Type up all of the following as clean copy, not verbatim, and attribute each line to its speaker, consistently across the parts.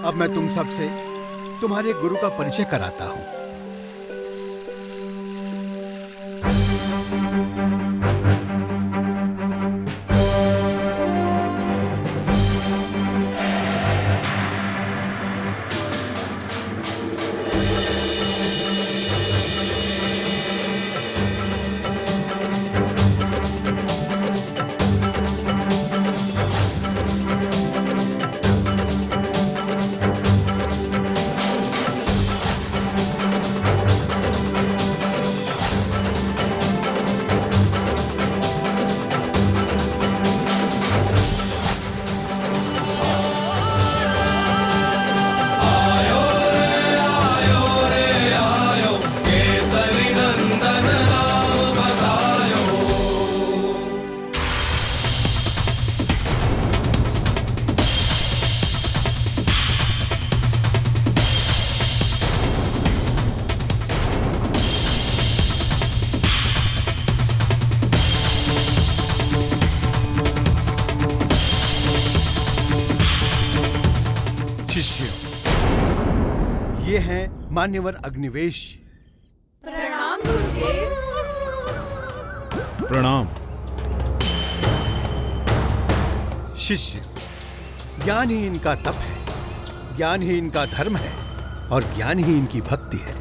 Speaker 1: अब मैं तुम सबसे तुम्हारे गुरु का परिचय कराता हूं। ये हैं मान्यवर अग्निवेश।
Speaker 2: प्रणाम गुरुदेव।
Speaker 3: प्रणाम।
Speaker 1: शिष्य, ज्ञान ही इनका तप है, ज्ञान ही इनका धर्म है और ज्ञान ही इनकी भक्ति है।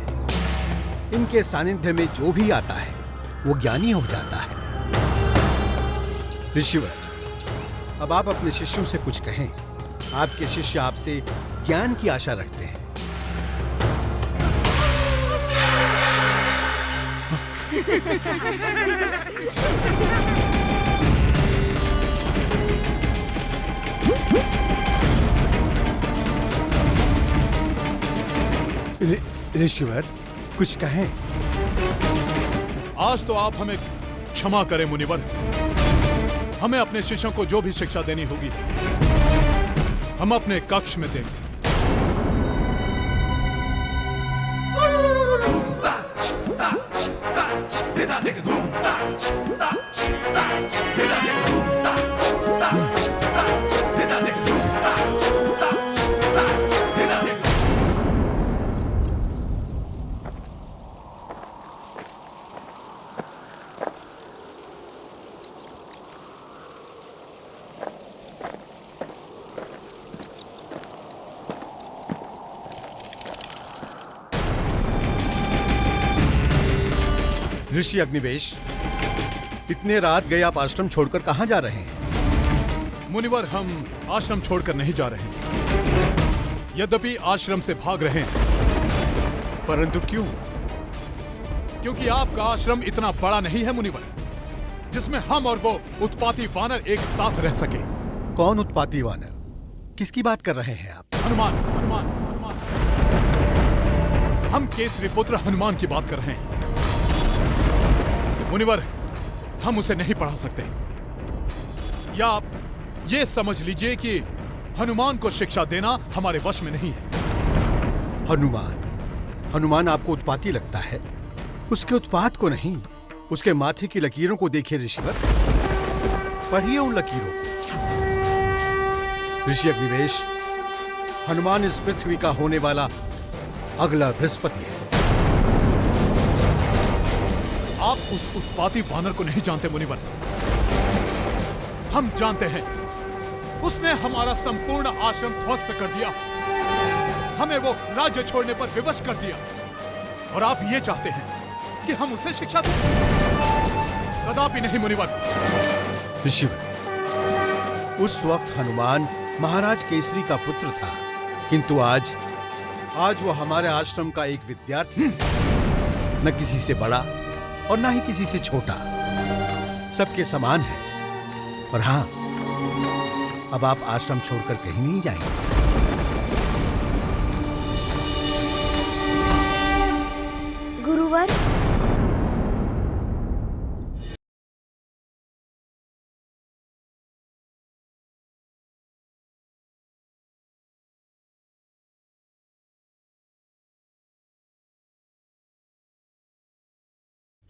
Speaker 1: इनके सानिध्य में जो भी आता है वो ज्ञानी हो जाता है। ऋषिवर, अब आप अपने शिष्यों से कुछ कहें। आपके शिष्य आपसे ज्ञान की आशा रखते हैं। ऋषिवर, कुछ कहें।
Speaker 3: आज तो आप हमें क्षमा करें मुनिवर। हमें अपने शिष्यों को जो भी शिक्षा देनी होगी हम अपने कक्ष में देंगे।
Speaker 1: ऋषि अग्निवेश, इतने रात गए आप आश्रम छोड़कर कहां जा रहे हैं?
Speaker 3: मुनिवर, हम आश्रम छोड़कर नहीं जा रहे हैं। यद्यपि आश्रम से भाग रहे हैं।
Speaker 1: परंतु क्यों?
Speaker 3: क्योंकि आपका आश्रम इतना बड़ा नहीं है मुनिवर, जिसमें हम और वो उत्पाती वानर एक साथ रह सके।
Speaker 1: कौन उत्पाती वानर? किसकी बात कर रहे हैं आप?
Speaker 3: हनुमान, हनुमान, हनुमान। हम केसरी पुत्र हनुमान की बात कर रहे हैं। मुनिवर, हम उसे नहीं पढ़ा सकते। या आप ये समझ लीजिए कि हनुमान को शिक्षा देना हमारे वश में नहीं है।
Speaker 1: हनुमान आपको उत्पाती लगता है? उसके उत्पात को नहीं, उसके माथे की लकीरों को देखिए ऋषिवर। पढ़िए उन लकीरों को। ऋषि अग्निवेश, हनुमान इस पृथ्वी का होने वाला अगला बृहस्पति है।
Speaker 3: आप उस उत्पाती वानर को नहीं जानते मुनिवर। हम जानते हैं। उसने हमारा संपूर्ण आश्रम ध्वस्त कर दिया। हमें वो राज्य छोड़ने पर विवश कर दिया। और आप ये चाहते हैं कि हम उसे शिक्षा दें? कदापि नहीं मुनिवर।
Speaker 1: ऋषिवर, उस वक्त हनुमान महाराज केसरी का पुत्र था, किंतु आज वो हमारे आश्रम का एक विद्यार्थी है। न किसी से बड़ा और ना ही किसी से छोटा, सबके समान है। और हां, अब आप आश्रम छोड़कर कहीं नहीं जाएंगे।
Speaker 2: गुरुवर,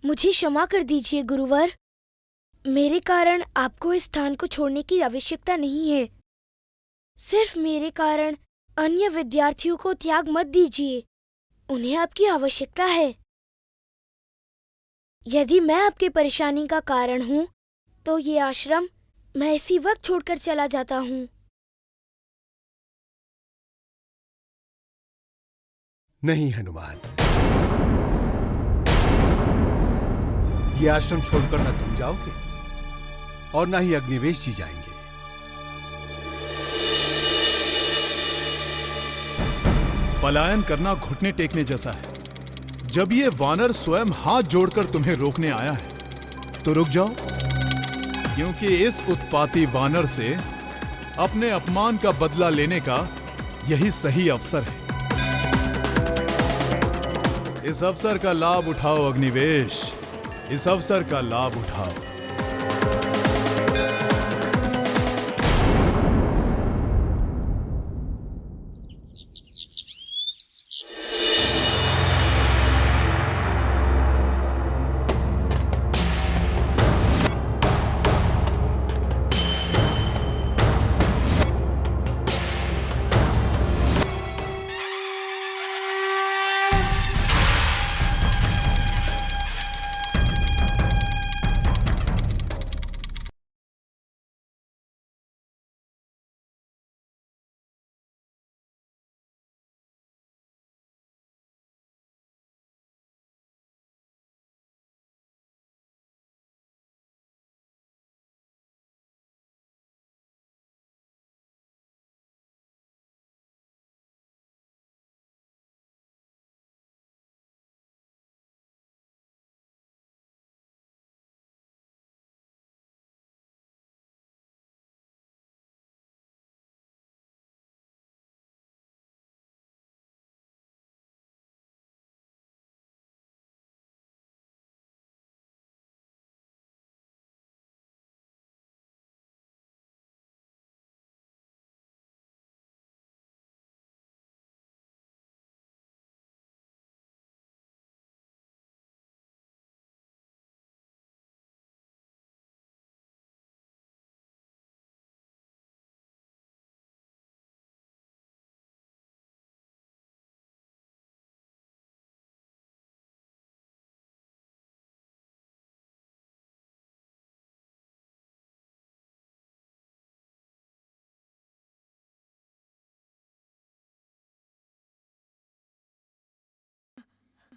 Speaker 2: मुझे क्षमा कर दीजिए गुरुवर। मेरे कारण आपको इस स्थान को छोड़ने की आवश्यकता नहीं है। सिर्फ मेरे कारण अन्य विद्यार्थियों को त्याग मत दीजिए। उन्हें आपकी आवश्यकता है। यदि मैं आपकी परेशानी का कारण हूँ, तो ये आश्रम मैं इसी वक्त छोड़कर चला जाता हूँ।
Speaker 1: नहीं हनुमान, ये आश्रम छोड़कर न तुम जाओगे और न ही अग्निवेश जी जाएंगे।
Speaker 3: पलायन करना घुटने टेकने जैसा है। जब ये वानर स्वयं हाथ जोड़कर तुम्हें रोकने आया है, तो रुक जाओ, क्योंकि इस उत्पाती वानर से अपने अपमान का बदला लेने का यही सही अवसर है। इस अवसर का लाभ उठाओ अग्निवेश, इस अवसर का लाभ उठाओ।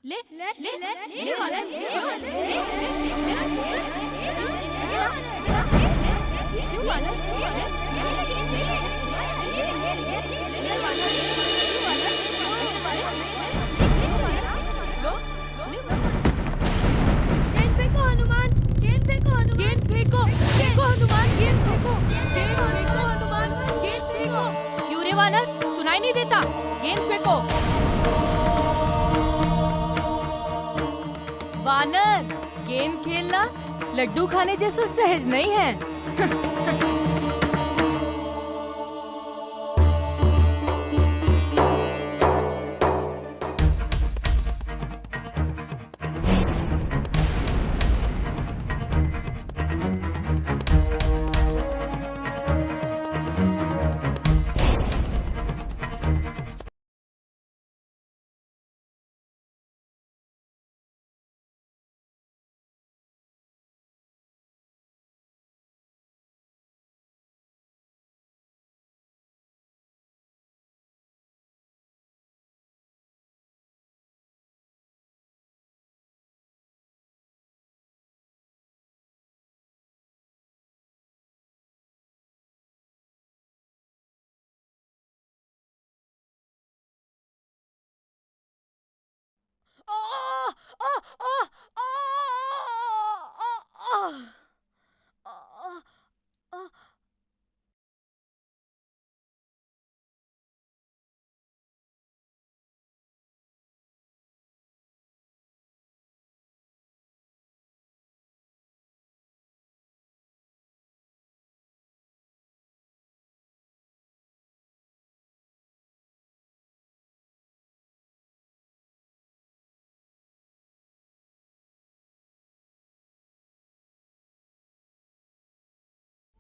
Speaker 4: ले ले ले ले ले वाला क्यों क्यों वाला गेंद फेंको हनुमान, गेंद फेंको हनुमान, गेंद फेंको फेंको हनुमान, गेंद फेंको, गेंद फेंको हनुमान, गेंद फेंको। क्यों रे वानर, सुनाई नहीं देता? गेंद फेंको। वानर, गेंद खेलना लड्डू खाने जैसा सहज नहीं है।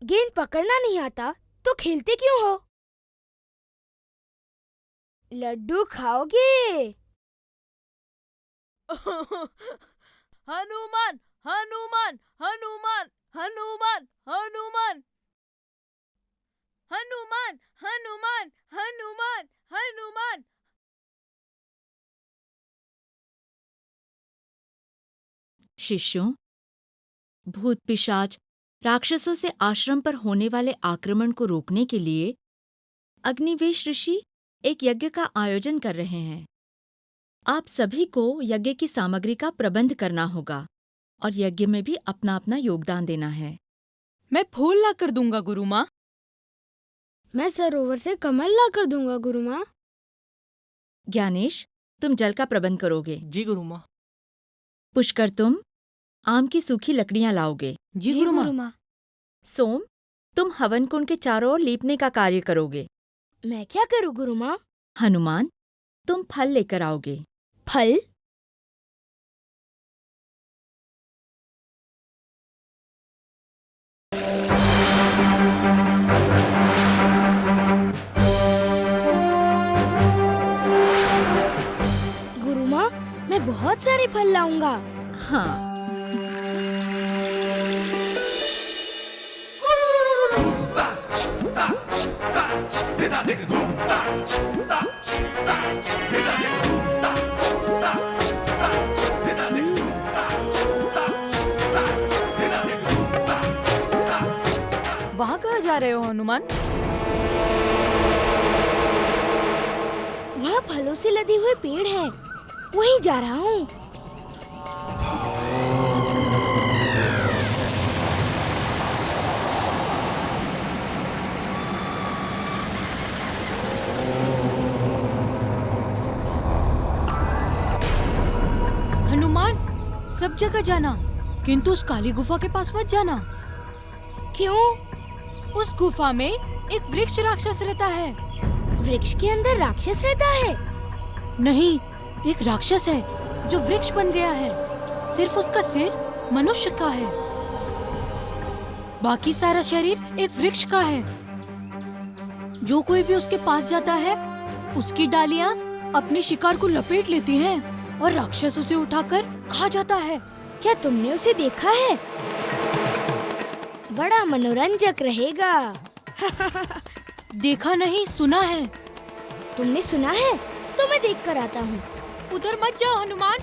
Speaker 2: गेंद पकड़ना नहीं आता तो खेलते क्यों हो? लड्डू खाओगे?
Speaker 4: हनुमान हनुमान हनुमान हनुमान हनुमान हनुमान हनुमान हनुमान हनुमान।
Speaker 5: शिष्यों, भूत पिशाच राक्षसों से आश्रम पर होने वाले आक्रमण को रोकने के लिए अग्निवेश ऋषि एक यज्ञ का आयोजन कर रहे हैं। आप सभी को यज्ञ की सामग्री का प्रबंध करना होगा और यज्ञ में भी अपना अपना योगदान देना है।
Speaker 4: मैं फूल ला कर दूंगा गुरु माँ।
Speaker 2: मैं सरोवर से कमल ला कर दूंगा गुरु माँ।
Speaker 5: ज्ञानेश, तुम जल का प्रबंध करोगे।
Speaker 6: जी गुरु माँ।
Speaker 5: पुष्कर, तुम आम की सूखी लकड़ियां लाओगे।
Speaker 6: जी गुरु माँ।
Speaker 5: सोम, तुम हवन कुंड के चारों ओर लीपने का कार्य करोगे।
Speaker 2: मैं क्या करूँ गुरु माँ?
Speaker 5: हनुमान, तुम फल लेकर आओगे।
Speaker 2: फल? गुरु माँ, मैं बहुत सारे फल लाऊंगा।
Speaker 5: हाँ,
Speaker 4: वहाँ कहाँ जा रहे हो हनुमान?
Speaker 2: वहाँ फलों से लदे हुए पेड़ हैं, वहीं जा रहा हूँ।
Speaker 4: हनुमान, सब जगह जाना, किंतु उस काली गुफा के पास मत जाना।
Speaker 2: क्यों?
Speaker 4: उस गुफा में एक वृक्ष राक्षस रहता है।
Speaker 2: वृक्ष के अंदर राक्षस रहता है?
Speaker 4: नहीं, एक राक्षस है जो वृक्ष बन गया है। सिर्फ उसका सिर मनुष्य का है, बाकी सारा शरीर एक वृक्ष का है। जो कोई भी उसके पास जाता है, उसकी डालियां अपने शिकार को लपेट लेती हैं और राक्षस उसे उठाकर खा जाता है।
Speaker 2: क्या तुमने उसे देखा है? बड़ा मनोरंजक रहेगा।
Speaker 4: देखा नहीं, सुना है।
Speaker 2: तुमने सुना है? तो मैं देख कर आता हूँ।
Speaker 4: उधर मत जाओ हनुमान,